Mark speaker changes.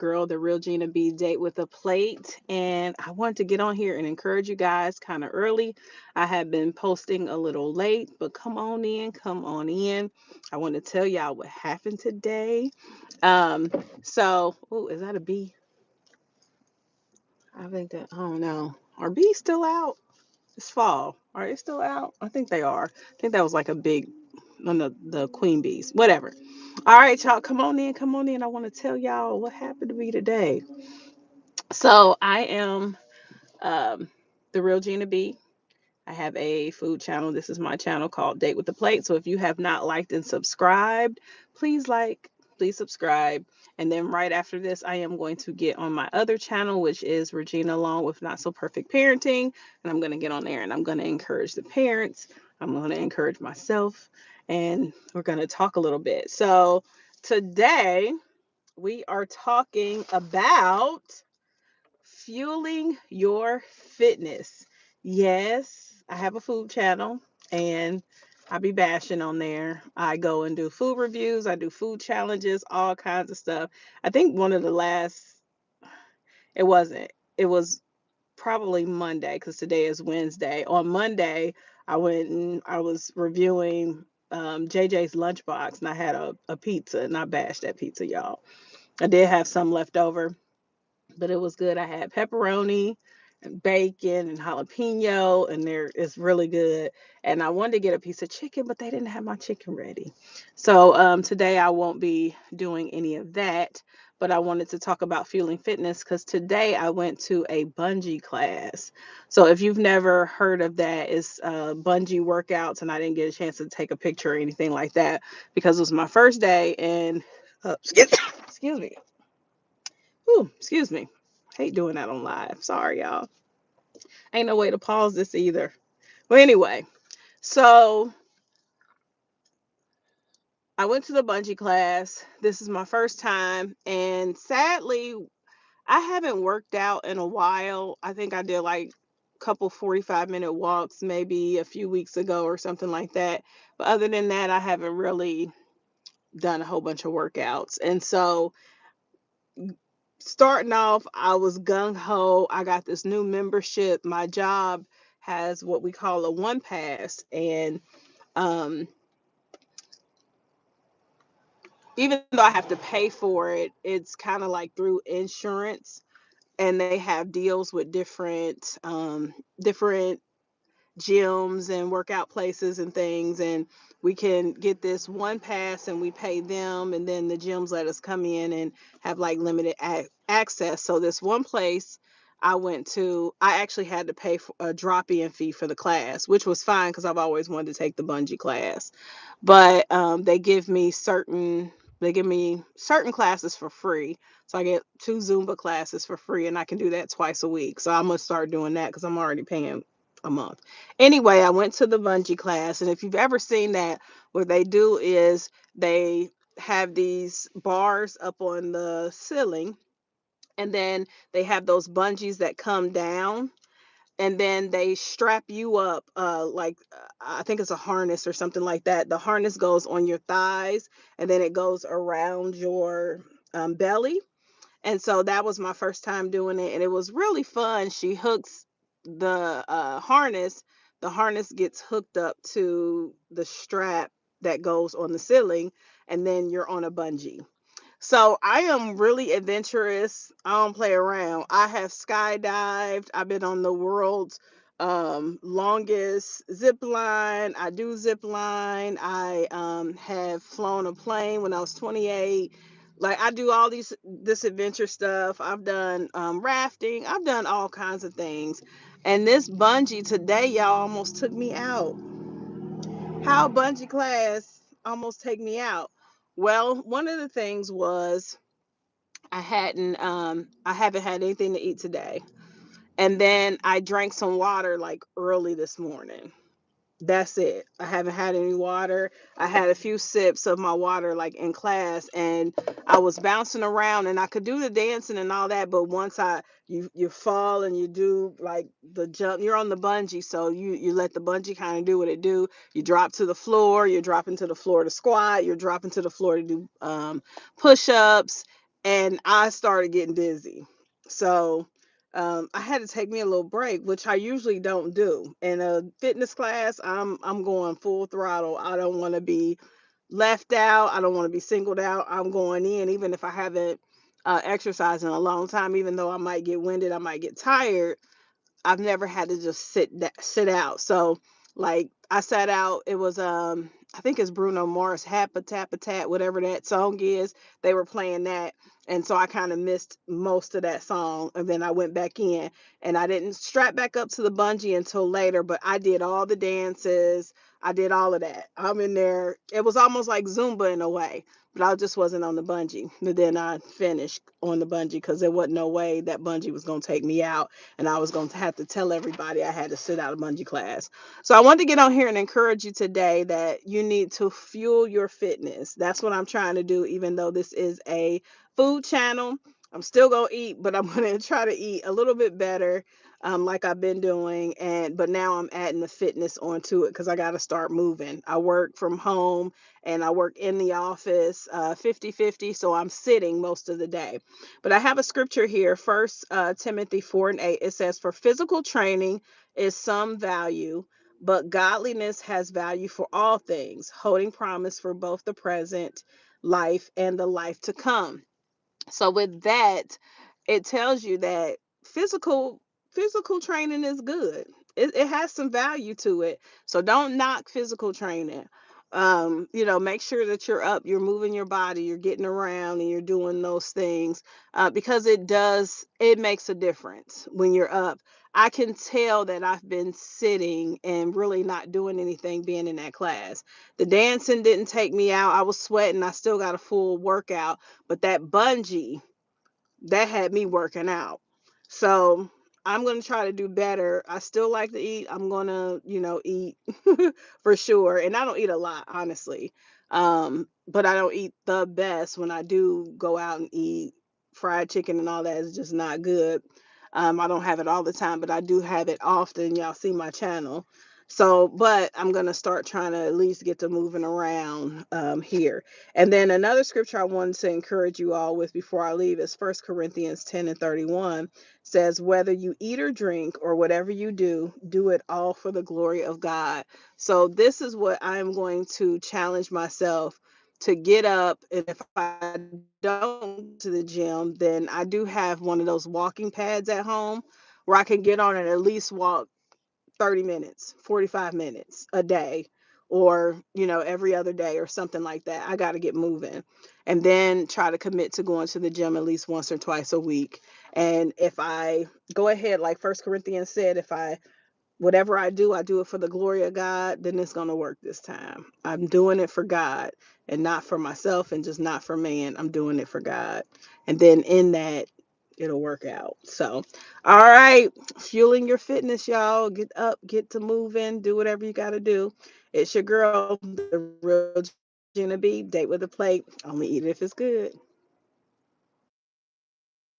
Speaker 1: girl, the real Gina B, Date with a Plate. And I wanted to get on here and encourage you guys kind of early. I have been posting a little late, but come on in, come on in. I want to tell y'all what happened today. Um, is that a bee? I think that, I don't know. Are bees still out? It's fall. Are they still out? I think they are. I think that was like a big one of the queen bees. Whatever. All right, y'all, come on in, come on in. I want to tell y'all what happened to me today. So I am um, the real Gina B. I have a food channel. This is my channel called Date with the Plate. So if you have not liked and subscribed, please like, please subscribe. And then right after this, I am going to get on my other channel, which is Regina Along with Not So Perfect Parenting. And I'm going to get on there and I'm going to encourage the parents. I'm going to encourage myself. And we're going to talk a little bit. So today we are talking about fueling your fitness. Yes, I have a food channel and I be bashing on there. I go and do food reviews, I do food challenges, all kinds of stuff. I think one of the last, it wasn't, it was probably Monday because today is Wednesday. On Monday, I went and I was reviewing JJ's Lunchbox and I had a pizza and I bashed that pizza, y'all. I did have some left over, but it was good. I had pepperoni and bacon and jalapeno, and there it's really good. And I wanted to get a piece of chicken, but they didn't have my chicken ready. So today I won't be doing any of that. But I wanted to talk about fueling fitness because today I went to a bungee class. So if you've never heard of that, it's bungee workouts, and I didn't get a chance to take a picture or anything like that because it was my first day. And excuse me. Ooh, excuse me. Hate doing that on live. Sorry, y'all. Ain't no way to pause this either. Well, anyway, so I went to the bungee class. This is my first time, and sadly, I haven't worked out in a while. I think I did like a couple 45-minute walks maybe a few weeks ago or something like that. But other than that, I haven't really done a whole bunch of workouts. And so starting off, I was gung ho. I got this new membership. My job has what we call a one pass, and um, even though I have to pay for it, it's kind of like through insurance, and they have deals with different gyms and workout places and things, and we can get this one pass and we pay them, and then the gyms let us come in and have like limited access. So this one place I went to, I actually had to pay for a drop-in fee for the class, which was fine because I've always wanted to take the bungee class. But they give me certain classes for free. So I get 2 Zumba classes for free, and I can do that twice a week. So I'm gonna start doing that because I'm already paying a month. Anyway, I went to the bungee class, and if you've ever seen that, what they do is they have these bars up on the ceiling, and then they have those bungees that come down, and then they strap you up I think it's a harness or something like that. The harness goes on your thighs, and then it goes around your belly. And so that was my first time doing it, and it was really fun. She hooks the harness. The harness gets hooked up to the strap that goes on the ceiling, and then you're on a bungee. So I am really adventurous. I don't play around. I have skydived. I've been on the world's longest zip line. I do zip line. I have flown a plane when I was 28. Like I do all this adventure stuff. I've done rafting. I've done all kinds of things. And this bungee today, y'all, almost took me out. How bungee class almost take me out? Well, one of the things was I haven't had anything to eat today. And then I drank some water like early this morning. That's it. I haven't had any water. I had a few sips of my water like in class, and I was bouncing around, and I could do the dancing and all that, but once you fall and you do like the jump, you're on the bungee, so you let the bungee kind of do what it do. You drop to the floor, you're dropping to the floor to squat, you're dropping to the floor to do push-ups, and I started getting dizzy. So I had to take me a little break, which I usually don't do. In a fitness class, I'm going full throttle. I don't want to be left out. I don't want to be singled out. I'm going in, even if I haven't exercised in a long time. Even though I might get winded, I might get tired. I've never had to just sit out. So like I sat out. It was I think it's Bruno Mars, Hapatat, whatever that song is. They were playing that, and so I kind of missed most of that song. And then I went back in, and I didn't strap back up to the bungee until later. But I did all the dances. I did all of that. I'm in there. It was almost like Zumba in a way, but I just wasn't on the bungee. But then I finished on the bungee because there wasn't no way that bungee was gonna take me out, and I was going to have to tell everybody I had to sit out of bungee class. So I wanted to get on here and encourage you today that you need to fuel your fitness. That's what I'm trying to do, even though this is a food channel. I'm still going to eat, but I'm going to try to eat a little bit better. Like I've been doing, but now I'm adding the fitness onto it because I got to start moving. I work from home and I work in the office 50-50, so I'm sitting most of the day. But I have a scripture here, First Timothy 4:8. It says, "For physical training is some value, but godliness has value for all things, holding promise for both the present life and the life to come." So with that, it tells you that physical physical training is good. It has some value to it. So don't knock physical training. Make sure that you're up, you're moving your body, you're getting around, and you're doing those things because it makes a difference when you're up. I can tell that I've been sitting and really not doing anything being in that class. The dancing didn't take me out. I was sweating. I still got a full workout, but that bungee, that had me working out. So I'm gonna try to do better. I still like to eat. I'm gonna, eat for sure. And I don't eat a lot, honestly. But I don't eat the best. When I do go out and eat fried chicken and all that, is just not good. I don't have it all the time, but I do have it often. Y'all see my channel. So, but I'm gonna start trying to at least get to moving around here. And then another scripture I wanted to encourage you all with before I leave is 1 Corinthians 10:31 says, "Whether you eat or drink or whatever you do it all for the glory of God." So this is what I'm going to challenge myself to get up. And if I don't go to the gym, then I do have one of those walking pads at home where I can get on and at least walk 30 minutes, 45 minutes a day, or, every other day or something like that. I got to get moving and then try to commit to going to the gym at least once or twice a week. And if I go ahead, like First Corinthians said, if I whatever I do it for the glory of God, then it's going to work this time. I'm doing it for God and not for myself and just not for man. I'm doing it for God. And then in that, it'll work out. So, all right, fueling your fitness, y'all. Get up, get to moving, do whatever you got to do. It's your girl, the real Gina B. Date with a plate. Only eat it if it's good.